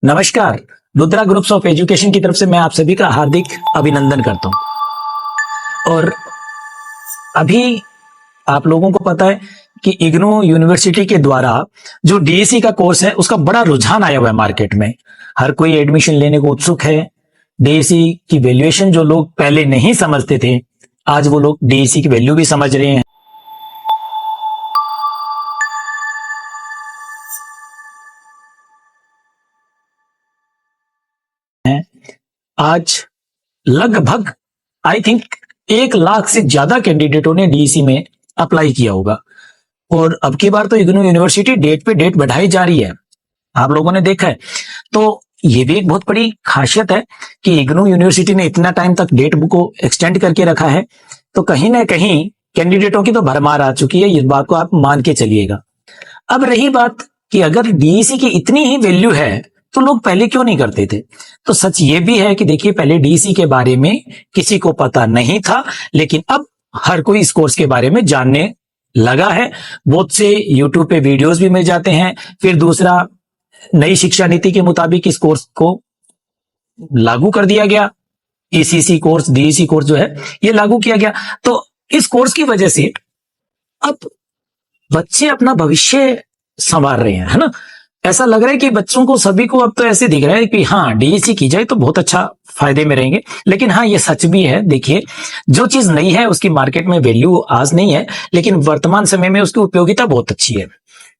नमस्कार। Rudra groups of education की तरफ से मैं आप सभी का हार्दिक अभिनंदन करता हूं। और अभी आप लोगों को पता है कि इग्नू यूनिवर्सिटी के द्वारा जो डीएससी का कोर्स है उसका बड़ा रुझान आया हुआ है मार्केट में। हर कोई एडमिशन लेने को उत्सुक है। डीएससी की वैल्यूएशन जो लोग पहले नहीं समझते थे, आज वो लोग डीएससी की वैल्यू भी समझ रहे हैं। आज लगभग आई थिंक 1 लाख से ज्यादा कैंडिडेटों ने डीएससी में अप्लाई किया होगा। और अब की बार तो इग्नू यूनिवर्सिटी डेट पे डेट बढ़ाई जा रही है, आप लोगों ने देखा है। तो ये भी एक बहुत बड़ी खासियत है कि इग्नू यूनिवर्सिटी ने इतना टाइम तक डेट को एक्सटेंड करके रखा है। तो कहीं ना कहीं कैंडिडेटों की तो भरमार आ चुकी है, इस बात को आप मान के चलिएगा। अब रही बात कि अगर डीएससी की इतनी ही वैल्यू है तो लोग पहले क्यों नहीं करते थे। तो सच ये भी है कि देखिए, पहले डीएससी के बारे में किसी को पता नहीं था, लेकिन अब हर कोई इस कोर्स के बारे में जानने लगा है। बहुत से यूट्यूब पे वीडियोस भी मिल जाते हैं। फिर दूसरा, नई शिक्षा नीति के मुताबिक इस कोर्स को लागू कर दिया गया। ईसीसी कोर्स, डीएससी कोर्स जो है ये लागू किया गया। तो इस कोर्स की वजह से अब बच्चे अपना भविष्य संवार रहे हैं, है ना। ऐसा लग रहा है कि बच्चों को, सभी को अब तो ऐसे दिख रहा है कि हाँ, डीएससी की जाए तो बहुत अच्छा फायदे में रहेंगे। लेकिन हाँ, ये सच भी है। देखिए, जो चीज नई है उसकी मार्केट में वैल्यू आज नहीं है, लेकिन वर्तमान समय में उसकी उपयोगिता बहुत अच्छी है।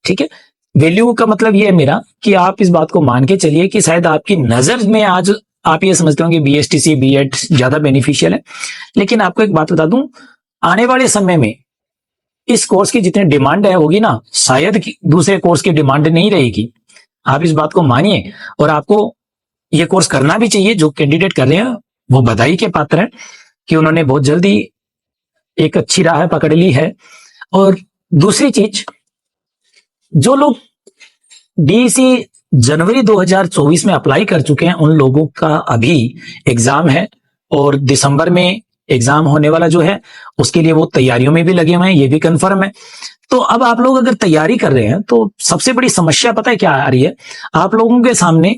ठीक है, वैल्यू का मतलब ये है मेरा कि आप इस बात को मान के चलिए कि शायद आपकी नजर में आज आप ये समझते हो कि बीएसटीसी बीएड ज्यादा बेनिफिशियल है। लेकिन आपको एक बात बता दूं, आने वाले समय में इस कोर्स की जितनी डिमांड है होगी ना, शायद दूसरे कोर्स की डिमांड नहीं रहेगी। आप इस बात को मानिए। और आपको ये कोर्स करना भी चाहिए। जो कैंडिडेट कर रहे हैं वो बधाई के पात्र हैं कि उन्होंने बहुत जल्दी एक अच्छी राह पकड़ ली है। और दूसरी चीज, जो लोग डीएससी जनवरी 2024 में अप्लाई कर चुके हैं, उन लोगों का अभी एग्जाम है और दिसंबर में एग्जाम होने वाला जो है उसके लिए वो तैयारियों में भी लगे हुए हैं, ये भी कंफर्म है। तो अब आप लोग अगर तैयारी कर रहे हैं तो सबसे बड़ी समस्या पता है क्या आ रही है आप लोगों के सामने,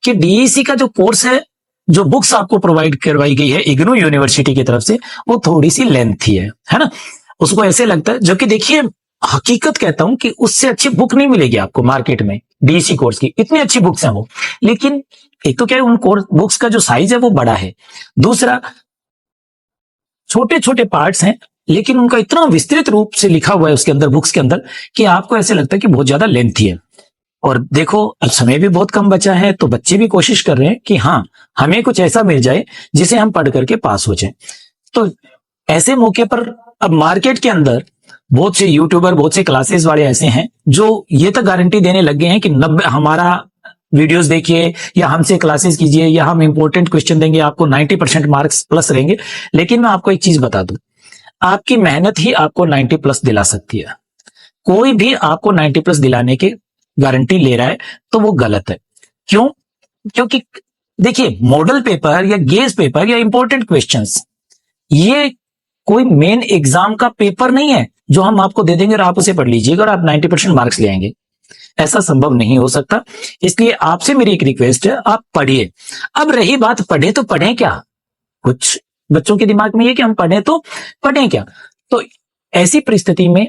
कि डीएससी का जो कोर्स है, जो बुक्स आपको प्रोवाइड करवाई गई है इग्नू यूनिवर्सिटी की तरफ से, वो थोड़ी सी लेंथी है ना। उसको ऐसे लगता है, जबकि देखिए, हकीकत कहता हूं कि उससे अच्छी बुक नहीं मिलेगी आपको मार्केट में। डीएससी कोर्स की इतनी अच्छी बुक्स हैं वो, लेकिन एक तो क्या है, उन कोर्स बुक्स का जो साइज है वो बड़ा है। दूसरा, छोटे छोटे पार्ट्स हैं, लेकिन उनका इतना विस्तृत रूप से लिखा हुआ है उसके अंदर, बुक्स के अंदर, कि आपको ऐसे लगता है कि बहुत ज्यादा लेंथी है। और देखो, अब समय भी बहुत कम बचा है, तो बच्चे भी कोशिश कर रहे हैं कि हाँ, हमें कुछ ऐसा मिल जाए जिसे हम पढ़ करके पास हो जाए। तो ऐसे मौके पर अब मार्केट के अंदर बहुत से यूट्यूबर, बहुत से क्लासेस वाले ऐसे हैं जो ये तक गारंटी देने लग गए हैं कि 90 हमारा वीडियोस देखिए या हमसे क्लासेस कीजिए या हम इंपॉर्टेंट क्वेश्चन देंगे, आपको 90% मार्क्स प्लस रहेंगे। लेकिन मैं आपको एक चीज बता दूं, आपकी मेहनत ही आपको 90 प्लस दिला सकती है। कोई भी आपको 90 प्लस दिलाने की गारंटी ले रहा है तो वो गलत है। क्यों? क्योंकि देखिए, मॉडल पेपर या गेज पेपर या इंपॉर्टेंट क्वेश्चंस, ये कोई मेन एग्जाम का पेपर नहीं है जो हम आपको दे देंगे और आप उसे पढ़ लीजिएगा और आप 90% मार्क्स ले आएंगे। ऐसा संभव नहीं हो सकता। इसलिए आपसे मेरी एक रिक्वेस्ट है, आप पढ़िए। अब रही बात, पढ़े तो पढ़े क्या, कुछ बच्चों के दिमाग में ये कि हम पढ़े तो पढ़े क्या। तो ऐसी परिस्थिति में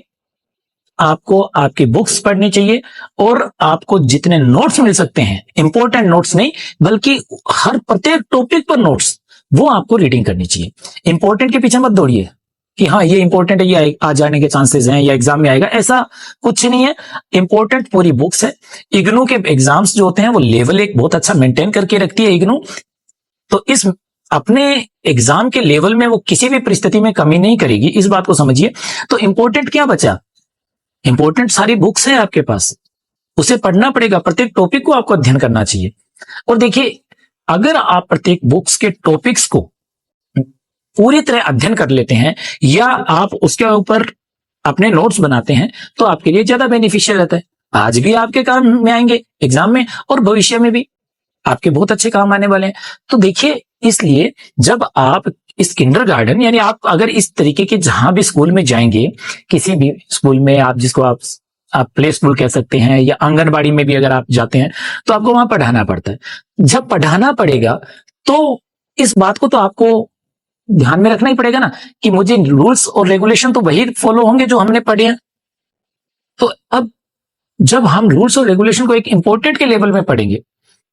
आपको आपकी बुक्स पढ़नी चाहिए और आपको जितने नोट्स मिल सकते हैं, इंपॉर्टेंट नोट्स नहीं बल्कि हर प्रत्येक टॉपिक पर नोट्स, वो आपको रीडिंग करनी चाहिए। इंपॉर्टेंट के पीछे मत दौड़िए कि हाँ ये इंपॉर्टेंट है, ये आ जाने के चांसेस हैं या एग्जाम में आएगा, ऐसा कुछ नहीं है। इंपॉर्टेंट पूरी बुक्स है। इग्नू के एग्जाम्स जो होते हैं वो लेवल एक बहुत अच्छा मेंटेन करके रखती है इग्नू। तो इस अपने एग्जाम के लेवल में वो किसी भी परिस्थिति में कमी नहीं करेगी, इस बात को समझिए। तो इंपॉर्टेंट क्या बचा? इंपॉर्टेंट सारी बुक्स है आपके पास, उसे पढ़ना पड़ेगा। प्रत्येक टॉपिक को आपको अध्ययन करना चाहिए। और देखिए, अगर आप प्रत्येक बुक्स के टॉपिक्स को पूरी तरह अध्ययन कर लेते हैं या आप उसके ऊपर अपने नोट्स बनाते हैं तो आपके लिए ज्यादा बेनिफिशियल रहता है। आज भी आपके काम में आएंगे एग्जाम में और भविष्य में भी आपके बहुत अच्छे काम आने वाले हैं। तो देखिए, इसलिए जब आप इस किंडरगार्टन, यानी आप अगर इस तरीके के जहां भी स्कूल में जाएंगे, किसी भी स्कूल में आप जिसको आप आप प्ले स्कूल कह सकते हैं, या आंगनबाड़ी में भी अगर आप जाते हैं तो आपको वहां पढ़ाना पड़ता है। जब पढ़ाना पड़ेगा तो इस बात को तो आपको ध्यान में रखना ही पड़ेगा ना कि मुझे रूल्स और रेगुलेशन तो वही फॉलो होंगे जो हमने पढ़े हैं। तो अब जब हम रूल्स और रेगुलेशन को एक इंपोर्टेंट के लेवल में पढ़ेंगे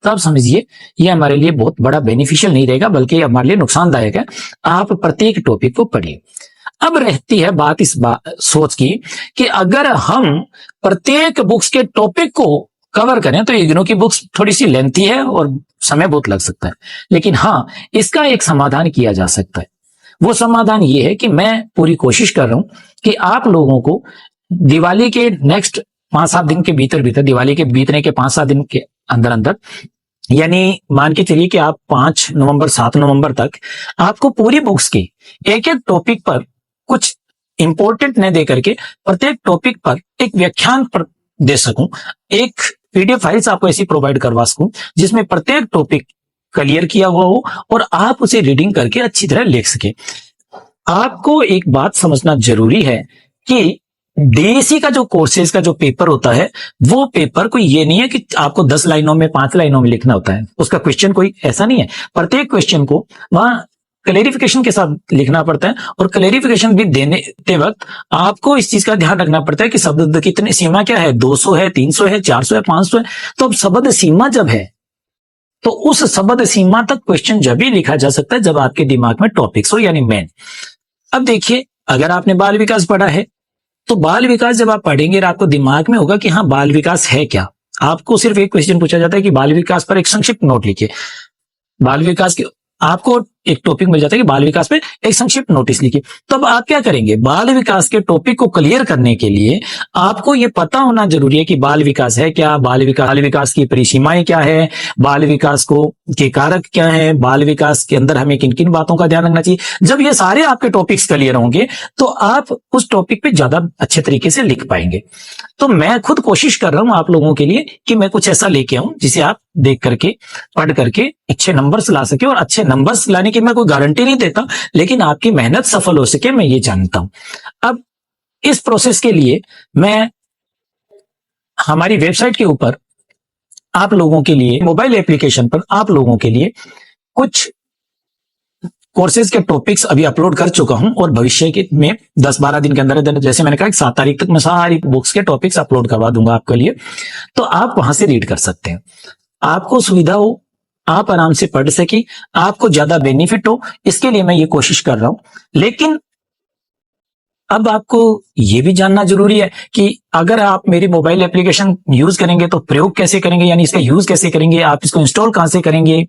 तो आप समझिए ये हमारे लिए बहुत बड़ा बेनिफिशियल नहीं रहेगा, बल्कि हमारे लिए नुकसानदायक है। आप प्रत्येक टॉपिक को पढ़िए। अब रहती है बात इस सोच की कि अगर हम प्रत्येक बुक्स के टॉपिक को कवर करें तो इग्नू की बुक्स थोड़ी सी लेंथी है और समय बहुत लग सकता है। लेकिन हाँ, इसका एक समाधान किया जा सकता है। वो समाधान ये है कि मैं पूरी कोशिश कर रहा हूं कि आप लोगों को दिवाली के नेक्स्ट 5-7 दिन के भीतर भीतर, दिवाली के बीतने के 5-7 दिन के अंदर अंदर, यानी मान के चलिए कि आप 5 नवंबर 7 नवंबर तक आपको पूरी बुक्स के एक एक टॉपिक पर कुछ इंपॉर्टेंट न दे करके प्रत्येक टॉपिक पर एक व्याख्यान पर दे सकूं, एक पीडीएफ फाइल्स आपको ऐसी प्रोवाइड करवा सकूं जिसमें प्रत्येक टॉपिक क्लियर किया हुआ हो और आप उसे रीडिंग करके अच्छी तरह लिख सके। आपको एक बात समझना जरूरी है कि डीएसी का जो कोर्सेज का जो पेपर होता है, वो पेपर कोई ये नहीं है कि आपको 10 लाइनों में 5 लाइनों में लिखना होता है। उसका क्वेश्चन कोई ऐसा नहीं है। प्रत्येक क्वेश्चन को वहां क्लेरिफिकेशन के साथ लिखना पड़ता है, और क्लेरिफिकेशन भी देते वक्त आपको इस चीज का ध्यान रखना पड़ता है कि शब्द कितने सीमा क्या है, 200 है, 300 है, 400 है, 500 है। तो अब शब्द सीमा जब है तो उस शब्द सीमा तक क्वेश्चन जब भी लिखा जा सकता है जब आपके दिमाग में टॉपिक्स हो, यानी मेन। अब देखिए, अगर आपने बाल विकास पढ़ा है तो बाल विकास जब आप पढ़ेंगे आपको दिमाग में होगा कि हाँ, बाल विकास है क्या। आपको सिर्फ एक क्वेश्चन पूछा जाता है कि बाल विकास पर एक संक्षिप्त नोट लिखिए। बाल विकास के आपको एक टॉपिक मिल जाता है कि बाल विकास पे एक संक्षिप्त नोटिस लिखिए। तब आप क्या करेंगे, बाल विकास के टॉपिक को क्लियर करने के लिए आपको ये पता होना जरूरी है कि बाल विकास है क्या, बाल विकास की परिसीमाएं क्या है, बाल विकास को के कारक क्या है, बाल विकास के अंदर हमें किन किन बातों का ध्यान रखना चाहिए। जब ये सारे आपके टॉपिक्स क्लियर होंगे तो आप उस टॉपिक पे ज्यादा अच्छे तरीके से लिख पाएंगे। तो मैं खुद कोशिश कर रहा हूं आप लोगों के लिए कि मैं कुछ ऐसा लेके आऊं जिसे आप देख करके, पढ़ करके अच्छे नंबर्स ला सके। और अच्छे नंबर्स लाने की मैं कोई गारंटी नहीं देता, लेकिन आपकी मेहनत सफल हो सके, मैं ये जानता हूं। अब इस प्रोसेस के लिए मैं हमारी वेबसाइट के ऊपर आप लोगों के लिए, मोबाइल एप्लीकेशन पर आप लोगों के लिए कुछ कोर्सेज के टॉपिक्स अभी अपलोड कर चुका हूं, और भविष्य के में 10-12 दिन के अंदर, जैसे मैंने कहा 7 तारीख तक मैं सारी बुक्स के टॉपिक्स अपलोड करवा दूंगा आपके लिए। तो आप वहां से रीड कर सकते हैं, आपको सुविधा हो, आप आराम से पढ़ सके, आपको ज्यादा बेनिफिट हो, इसके लिए मैं ये कोशिश कर रहा हूं। लेकिन अब आपको ये भी जानना जरूरी है कि अगर आप मेरी मोबाइल एप्लीकेशन यूज करेंगे तो प्रयोग कैसे करेंगे, यानी इसका यूज कैसे करेंगे, आप इसको इंस्टॉल कहां से करेंगे,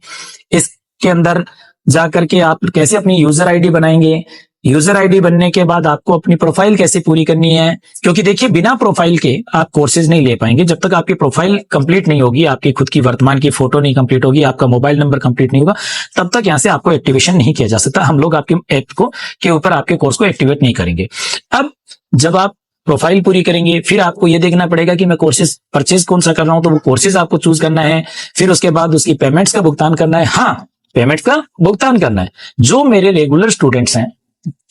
इसके अंदर जाकर के आप कैसे अपनी यूजर आईडी बनाएंगे, यूजर आईडी बनने के बाद आपको अपनी प्रोफाइल कैसे पूरी करनी है। क्योंकि देखिए, बिना प्रोफाइल के आप कोर्सेज नहीं ले पाएंगे। जब तक आपकी प्रोफाइल कंप्लीट नहीं होगी, आपकी खुद की वर्तमान की फोटो नहीं कंप्लीट होगी, आपका मोबाइल नंबर कंप्लीट नहीं होगा, तब तक यहां से आपको एक्टिवेशन नहीं किया जा सकता। हम लोग आपके ऐप को के ऊपर आपके कोर्स को एक्टिवेट नहीं करेंगे। अब जब आप प्रोफाइल पूरी करेंगे, फिर आपको यह देखना पड़ेगा कि मैं कोर्सेज परचेज कौन सा कर रहा हूं, तो वो कोर्सेज आपको चूज करना है। फिर उसके बाद उसकी पेमेंट्स का भुगतान करना है। हाँ, पेमेंट का भुगतान करना है। जो मेरे रेगुलर स्टूडेंट्स हैं,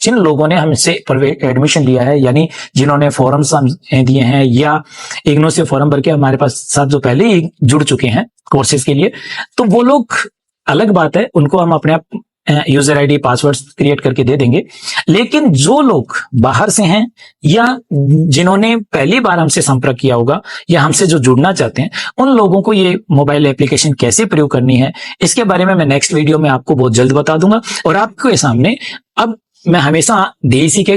जिन लोगों ने हमसे एडमिशन लिया है, यानी जिन्होंने फॉर्म्स दिए हैं या इग्नू से फॉर्म भर के हमारे पास साथ जो पहले ही जुड़ चुके हैं कोर्सेज के लिए, तो वो लोग अलग बात है, उनको हम अपने आप यूजर आईडी पासवर्ड क्रिएट करके दे देंगे। लेकिन जो लोग बाहर से हैं या जिन्होंने पहली बार हमसे संपर्क किया होगा या हमसे जो जुड़ना चाहते हैं, उन लोगों को ये मोबाइल एप्लीकेशन कैसे प्रयोग करनी है, इसके बारे में मैं नेक्स्ट वीडियो में आपको बहुत जल्द बता दूंगा। और आपके सामने अब मैं हमेशा डीएसी के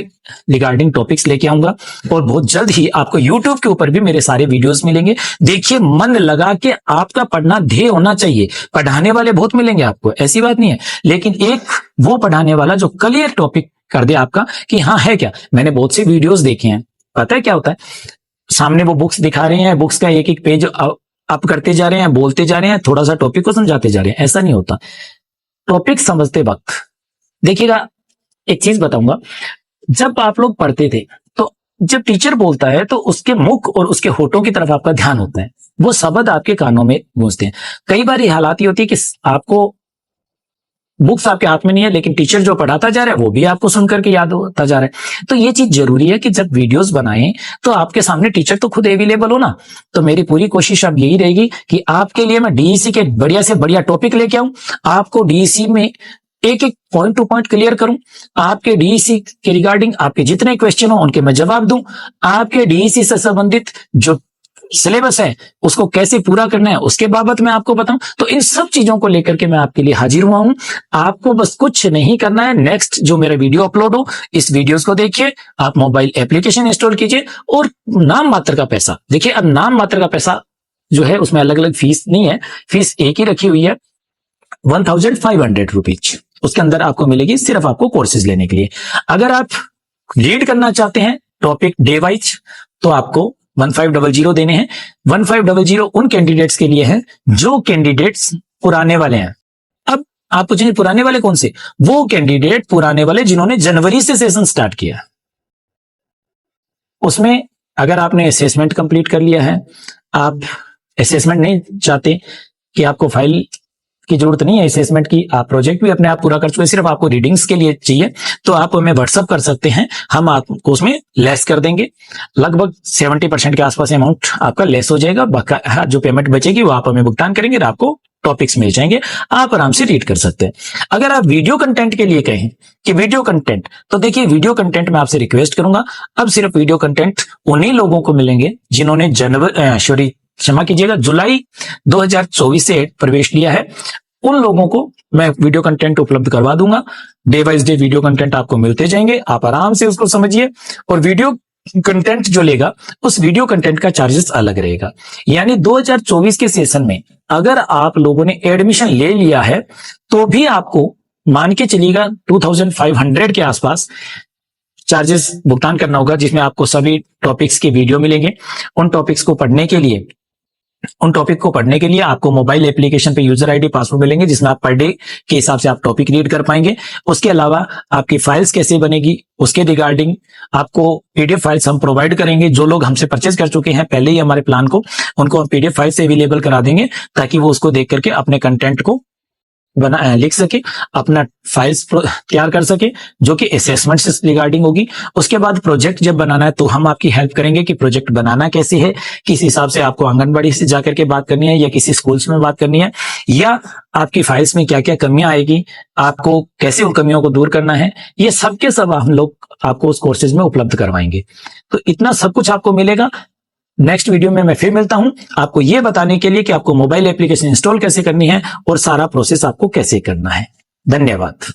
रिगार्डिंग टॉपिक्स लेके आऊंगा, और बहुत जल्द ही आपको यूट्यूब के ऊपर भी मेरे सारे वीडियोस मिलेंगे। देखिए, मन लगा के आपका पढ़ना ध्येय होना चाहिए। पढ़ाने वाले बहुत मिलेंगे आपको, ऐसी बात नहीं है, लेकिन एक वो पढ़ाने वाला जो क्लियर टॉपिक कर दे आपका कि हाँ है क्या। मैंने बहुत से वीडियोस देखे हैं, पता है क्या होता है, सामने वो बुक्स दिखा रहे हैं, बुक्स का एक एक पेज अप करते जा रहे हैं, बोलते जा रहे हैं, थोड़ा सा टॉपिक को समझाते जा रहे हैं। ऐसा नहीं होता। टॉपिक समझते वक्त देखिएगा, एक चीज बताऊंगा, जब आप लोग पढ़ते थे तो जब टीचर बोलता है तो उसके मुख और उसके होठों की तरफ आपका ध्यान होता है, वो शब्द आपके कानों में गूंजते हैं। कई बार ये हालात होती है कि आपको बुक्स आपके हाथ में नहीं है, लेकिन टीचर जो पढ़ाता जा रहा है वो भी आपको सुन करके याद होता जा रहा है। तो ये चीज जरूरी है कि जब वीडियोस बनाएं तो आपके सामने टीचर तो खुद अवेलेबल हो ना। तो मेरी पूरी कोशिश अब यही रहेगी कि आपके लिए मैं डीईसी के बढ़िया से बढ़िया टॉपिक लेके आऊं, आपको डीईसी में एक एक पॉइंट टू पॉइंट क्लियर करूं, आपके डीईसी के रिगार्डिंग आपके जितने क्वेश्चन हो उनके मैं जवाब दूं, आपके डीईसी से संबंधित जो सिलेबस है उसको कैसे पूरा करना है उसके बाबत मैं आपको बताऊं। तो इन सब चीजों को लेकर के मैं आपके लिए हाजिर हुआ हूं। आपको बस कुछ नहीं करना है, नेक्स्ट जो मेरा वीडियो अपलोड हो इस वीडियोस को देखिए, आप मोबाइल एप्लीकेशन इंस्टॉल कीजिए और नाम मात्र का पैसा, देखिए अब नाम मात्र का पैसा जो है उसमें अलग अलग फीस नहीं है, फीस एक ही रखी हुई है 1500 रुपीज। उसके अंदर आपको मिलेगी सिर्फ आपको कोर्सेज लेने के लिए। अगर आप रीड करना चाहते हैं टॉपिक डे वाइज तो आपको 1500 देने हैं। 1500 उन कैंडिडेट्स के लिए है जो कैंडिडेट्स पुराने वाले हैं। अब आप पूछेंगे पुराने वाले कौन से? वो कैंडिडेट पुराने वाले जिन्होंने जनवरी से सेशन स्टार्ट किया। उसमें अगर आपने असेसमेंट कंप्लीट कर लिया है, आप असेसमेंट नहीं चाहते कि आपको फाइल की जरूरत नहीं है असेसमेंट की, आप प्रोजेक्ट भी अपने आप पूरा कर चुके, सिर्फ आपको रीडिंग्स के लिए चाहिए, तो आप हमें व्हाट्सअप कर सकते हैं, हम आपको उसमें लेस कर देंगे। लगभग 70% के आसपास अमाउंट आपका लेस हो जाएगा, बाकी जो पेमेंट बचेगी वो आप हमें भुगतान करेंगे और आपको टॉपिक्स मिल जाएंगे, आप आराम से रीड कर सकते हैं। अगर आप वीडियो कंटेंट के लिए कहें कि वीडियो कंटेंट, तो देखिए वीडियो कंटेंट में आपसे रिक्वेस्ट करूंगा, अब सिर्फ वीडियो कंटेंट उन्हीं लोगों को मिलेंगे जिन्होंने क्षमा कीजिएगा जुलाई 2024 से प्रवेश लिया है। उन लोगों को मैं वीडियो कंटेंट उपलब्ध करवा दूंगा, day wise day video content आपको मिलते जाएंगे, आप आराम से उसको समझिए। और वीडियो कंटेंट जो लेगा उस वीडियो कंटेंट का चार्जेस अलग रहेगा। यानी 2024 के सेशन में अगर आप लोगों ने एडमिशन ले लिया है तो भी आपको मान के चलिएगा 2500 के आसपास चार्जेस भुगतान करना होगा, जिसमें आपको सभी टॉपिक्स के वीडियो मिलेंगे। उन टॉपिक्स को पढ़ने के लिए आपको मोबाइल एप्लीकेशन पे यूजर आईडी पासवर्ड मिलेंगे, जिसमें आप पर डे के हिसाब से आप टॉपिक रीड कर पाएंगे। उसके अलावा आपकी फाइल्स कैसे बनेगी उसके रिगार्डिंग आपको पीडीएफ फाइल्स हम प्रोवाइड करेंगे। जो लोग हमसे परचेज कर चुके हैं पहले ही हमारे प्लान को, उनको हम पीडीएफ फाइल से अवेलेबल करा देंगे ताकि वो उसको देख करके अपने कंटेंट को लिख सके, अपना फाइल्स तैयार कर सके जो कि असेसमेंट से रिगार्डिंग होगी। उसके बाद प्रोजेक्ट जब बनाना है तो हम आपकी हेल्प करेंगे कि प्रोजेक्ट बनाना कैसे है, किस हिसाब से आपको आंगनबाड़ी से जाकर के बात करनी है या किसी स्कूल्स में बात करनी है, या आपकी फाइल्स में क्या क्या कमियां आएगी, आपको कैसे उन कमियों को दूर करना है, ये सब के सब हम लोग आपको उस कोर्सेज में उपलब्ध करवाएंगे। तो इतना सब कुछ आपको मिलेगा। नेक्स्ट वीडियो में मैं फिर मिलता हूं आपको ये बताने के लिए कि आपको मोबाइल एप्लीकेशन इंस्टॉल कैसे करनी है और सारा प्रोसेस आपको कैसे करना है। धन्यवाद।